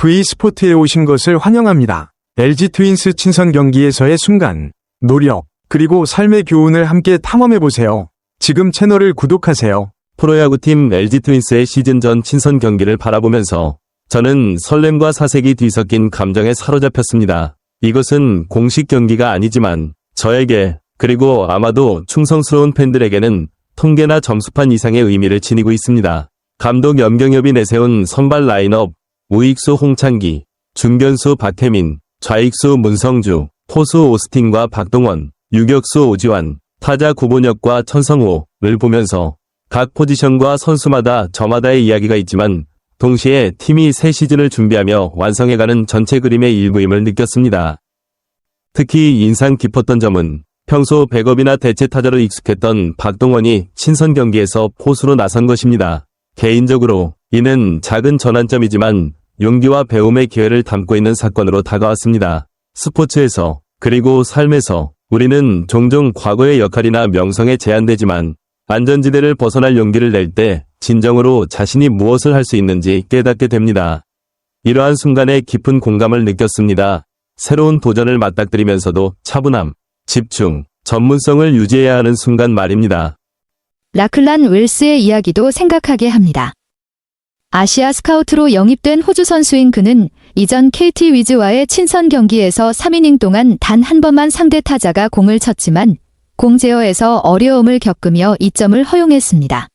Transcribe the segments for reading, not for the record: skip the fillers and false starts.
V스포트에 오신 것을 환영합니다. LG 트윈스 친선 경기에서의 순간, 노력, 그리고 삶의 교훈을 함께 탐험해보세요. 지금 채널을 구독하세요. 프로야구팀 LG 트윈스의 시즌 전 친선 경기를 바라보면서 저는 설렘과 사색이 뒤섞인 감정에 사로잡혔습니다. 이것은 공식 경기가 아니지만 저에게, 그리고 아마도 충성스러운 팬들에게는 통계나 점수판 이상의 의미를 지니고 있습니다. 감독 염경엽이 내세운 선발 라인업, 우익수 홍창기, 중견수 박혜민, 좌익수 문성주, 포수 오스틴과 박동원, 유격수 오지환, 타자 구본혁과 천성호를 보면서 각 포지션과 선수마다 저마다의 이야기가 있지만 동시에 팀이 새 시즌을 준비하며 완성해가는 전체 그림의 일부임을 느꼈습니다. 특히 인상 깊었던 점은 평소 백업이나 대체 타자로 익숙했던 박동원이 친선 경기에서 포수로 나선 것입니다. 개인적으로 이는 작은 전환점이지만 용기와 배움의 기회를 담고 있는 사건으로 다가왔습니다. 스포츠에서, 그리고 삶에서 우리는 종종 과거의 역할이나 명성에 제한되지만 안전지대를 벗어날 용기를 낼 때 진정으로 자신이 무엇을 할 수 있는지 깨닫게 됩니다. 이러한 순간에 깊은 공감을 느꼈습니다. 새로운 도전을 맞닥뜨리면서도 차분함, 집중, 전문성을 유지해야 하는 순간 말입니다. 라클란 웰스의 이야기도 생각하게 합니다. 아시아 스카우트로 영입된 호주 선수인 그는 이전 KT 위즈와의 친선 경기에서 3이닝 동안 단 한 번만 상대 타자가 공을 쳤지만 공 제어에서 어려움을 겪으며 2점을 허용했습니다.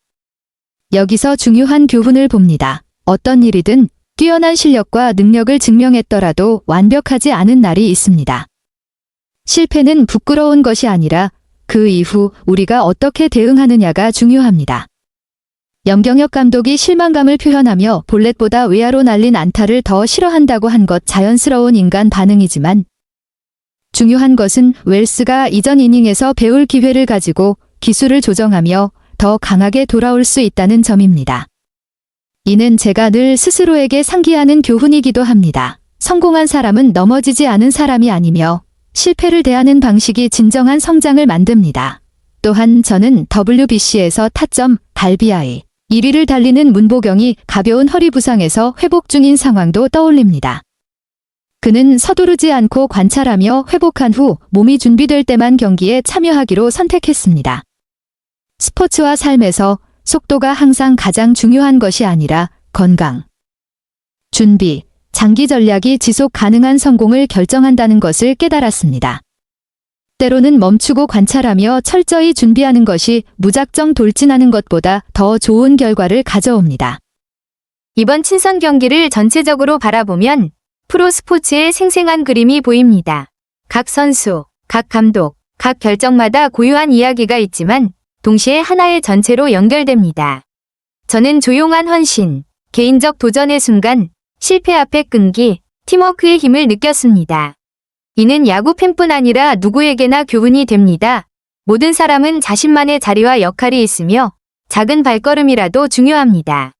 여기서 중요한 교훈을 봅니다. 어떤 일이든 뛰어난 실력과 능력을 증명했더라도 완벽하지 않은 날이 있습니다. 실패는 부끄러운 것이 아니라 그 이후 우리가 어떻게 대응하느냐가 중요합니다. 염경엽 감독이 실망감을 표현하며 볼넷보다 외야로 날린 안타를 더 싫어한다고 한 것 자연스러운 인간 반응이지만 중요한 것은 웰스가 이전 이닝에서 배울 기회를 가지고 기술을 조정하며 더 강하게 돌아올 수 있다는 점입니다. 이는 제가 늘 스스로에게 상기하는 교훈이기도 합니다. 성공한 사람은 넘어지지 않은 사람이 아니며 실패를 대하는 방식이 진정한 성장을 만듭니다. 또한 저는 WBC에서 타점, RBI 1위를 달리는 문보경이 가벼운 허리 부상에서 회복 중인 상황도 떠올립니다. 그는 서두르지 않고 관찰하며 회복한 후 몸이 준비될 때만 경기에 참여하기로 선택했습니다. 스포츠와 삶에서 속도가 항상 가장 중요한 것이 아니라 건강, 준비, 장기 전략이 지속 가능한 성공을 결정한다는 것을 깨달았습니다. 때로는 멈추고 관찰하며 철저히 준비하는 것이 무작정 돌진하는 것보다 더 좋은 결과를 가져옵니다. 이번 친선 경기를 전체적으로 바라보면 프로 스포츠의 생생한 그림이 보입니다. 각 선수, 각 감독, 각 결정마다 고유한 이야기가 있지만 동시에 하나의 전체로 연결됩니다. 저는 조용한 헌신, 개인적 도전의 순간, 실패 앞에 끈기, 팀워크의 힘을 느꼈습니다. 이는 야구 팬뿐 아니라 누구에게나 교훈이 됩니다. 모든 사람은 자신만의 자리와 역할이 있으며 작은 발걸음이라도 중요합니다.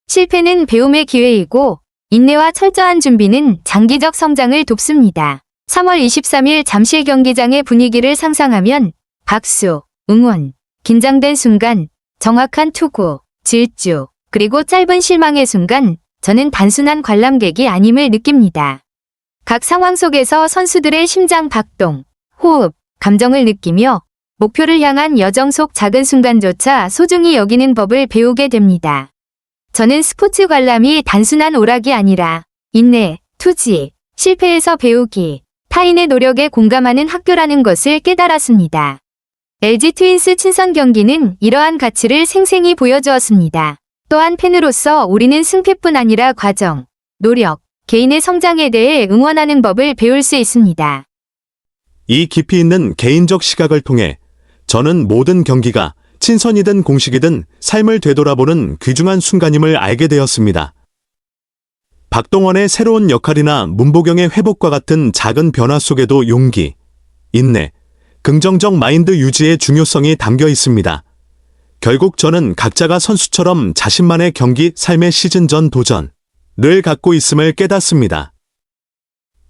실패는 배움의 기회이고 인내와 철저한 준비는 장기적 성장을 돕습니다. 3월 23일 잠실 경기장의 분위기를 상상하면 박수, 응원, 긴장된 순간, 정확한 투구, 질주, 그리고 짧은 실망의 순간 저는 단순한 관람객이 아님을 느낍니다. 각 상황 속에서 선수들의 심장 박동, 호흡, 감정을 느끼며 목표를 향한 여정 속 작은 순간조차 소중히 여기는 법을 배우게 됩니다. 저는 스포츠 관람이 단순한 오락이 아니라 인내, 투지, 실패에서 배우기, 타인의 노력에 공감하는 학교라는 것을 깨달았습니다. LG 트윈스 친선 경기는 이러한 가치를 생생히 보여주었습니다. 또한 팬으로서 우리는 승패뿐 아니라 과정, 노력, 개인의 성장에 대해 응원하는 법을 배울 수 있습니다. 이 깊이 있는 개인적 시각을 통해 저는 모든 경기가 친선이든 공식이든 삶을 되돌아보는 귀중한 순간임을 알게 되었습니다. 박동원의 새로운 역할이나 문보경의 회복과 같은 작은 변화 속에도 용기, 인내, 긍정적 마인드 유지의 중요성이 담겨 있습니다. 결국 저는 각자가 선수처럼 자신만의 경기, 삶의 시즌 전 도전, 늘 갖고 있음을 깨닫습니다.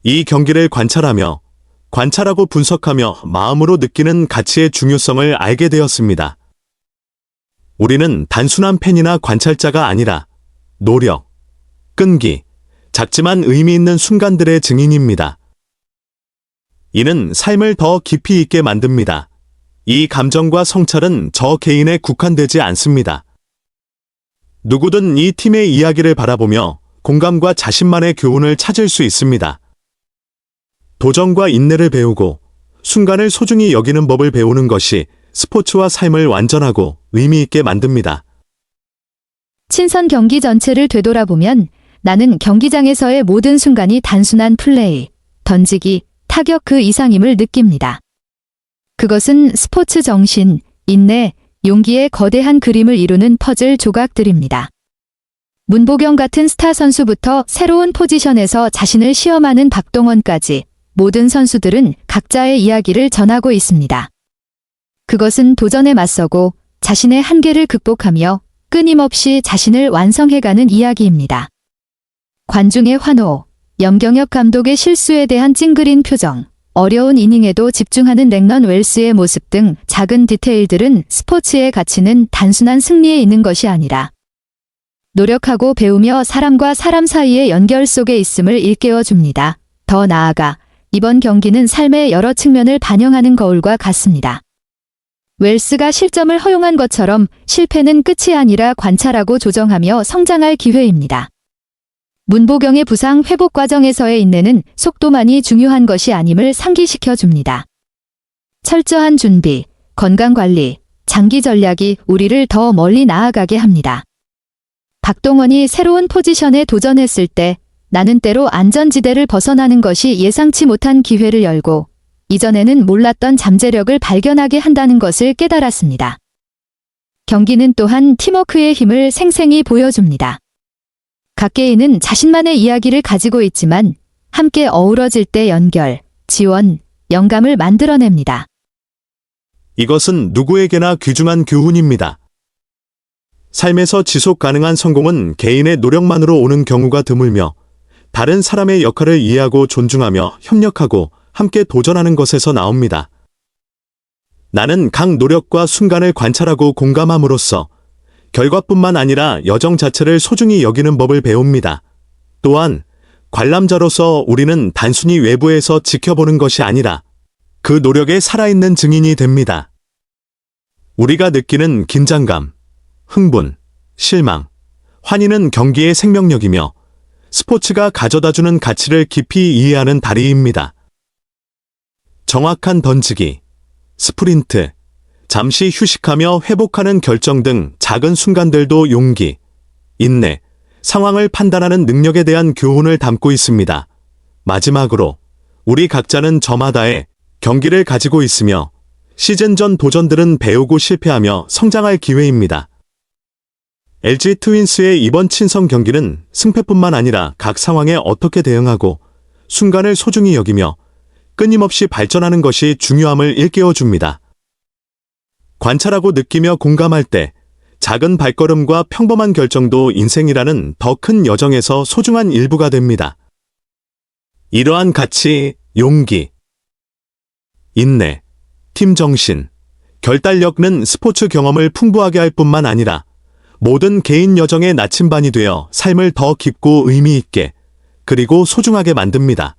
이 경기를 관찰하고 분석하며 마음으로 느끼는 가치의 중요성을 알게 되었습니다. 우리는 단순한 팬이나 관찰자가 아니라 노력, 끈기, 작지만 의미 있는 순간들의 증인입니다. 이는 삶을 더 깊이 있게 만듭니다. 이 감정과 성찰은 저 개인에 국한되지 않습니다. 누구든 이 팀의 이야기를 바라보며 공감과 자신만의 교훈을 찾을 수 있습니다. 도전과 인내를 배우고 순간을 소중히 여기는 법을 배우는 것이 스포츠와 삶을 완전하고 의미 있게 만듭니다. 친선 경기 전체를 되돌아보면 나는 경기장에서의 모든 순간이 단순한 플레이, 던지기, 타격 그 이상임을 느낍니다. 그것은 스포츠 정신, 인내, 용기의 거대한 그림을 이루는 퍼즐 조각들입니다. 문보경 같은 스타 선수부터 새로운 포지션에서 자신을 시험하는 박동원까지 모든 선수들은 각자의 이야기를 전하고 있습니다. 그것은 도전에 맞서고 자신의 한계를 극복하며 끊임없이 자신을 완성해가는 이야기입니다. 관중의 환호, 염경엽 감독의 실수에 대한 찡그린 표정, 어려운 이닝에도 집중하는 랭넌 웰스의 모습 등 작은 디테일들은 스포츠의 가치는 단순한 승리에 있는 것이 아니라 노력하고 배우며 사람과 사람 사이의 연결 속에 있음을 일깨워 줍니다. 더 나아가 이번 경기는 삶의 여러 측면을 반영하는 거울과 같습니다. 웰스가 실점을 허용한 것처럼 실패는 끝이 아니라 관찰하고 조정하며 성장할 기회입니다. 문보경의 부상 회복 과정에서의 인내는 속도만이 중요한 것이 아님을 상기시켜 줍니다. 철저한 준비, 건강관리, 장기 전략이 우리를 더 멀리 나아가게 합니다. 박동원이 새로운 포지션에 도전했을 때 나는 때로 안전지대를 벗어나는 것이 예상치 못한 기회를 열고 이전에는 몰랐던 잠재력을 발견하게 한다는 것을 깨달았습니다. 경기는 또한 팀워크의 힘을 생생히 보여줍니다. 각 개인은 자신만의 이야기를 가지고 있지만 함께 어우러질 때 연결, 지원, 영감을 만들어냅니다. 이것은 누구에게나 귀중한 교훈입니다. 삶에서 지속 가능한 성공은 개인의 노력만으로 오는 경우가 드물며 다른 사람의 역할을 이해하고 존중하며 협력하고 함께 도전하는 것에서 나옵니다. 나는 각 노력과 순간을 관찰하고 공감함으로써 결과뿐만 아니라 여정 자체를 소중히 여기는 법을 배웁니다. 또한 관람자로서 우리는 단순히 외부에서 지켜보는 것이 아니라 그 노력에 살아있는 증인이 됩니다. 우리가 느끼는 긴장감, 흥분, 실망, 환희는 경기의 생명력이며 스포츠가 가져다주는 가치를 깊이 이해하는 다리입니다. 정확한 던지기, 스프린트, 잠시 휴식하며 회복하는 결정 등 작은 순간들도 용기, 인내, 상황을 판단하는 능력에 대한 교훈을 담고 있습니다. 마지막으로 우리 각자는 저마다의 경기를 가지고 있으며 시즌 전 도전들은 배우고 실패하며 성장할 기회입니다. LG 트윈스의 이번 친선 경기는 승패뿐만 아니라 각 상황에 어떻게 대응하고 순간을 소중히 여기며 끊임없이 발전하는 것이 중요함을 일깨워 줍니다. 관찰하고 느끼며 공감할 때 작은 발걸음과 평범한 결정도 인생이라는 더 큰 여정에서 소중한 일부가 됩니다. 이러한 가치, 용기, 인내, 팀 정신, 결단력은 스포츠 경험을 풍부하게 할 뿐만 아니라 모든 개인 여정의 나침반이 되어 삶을 더 깊고 의미 있게 그리고 소중하게 만듭니다.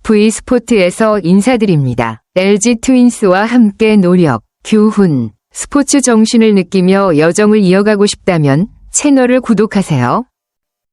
V스포트에서 인사드립니다. LG 트윈스와 함께 노력, 교훈, 스포츠 정신을 느끼며 여정을 이어가고 싶다면 채널을 구독하세요.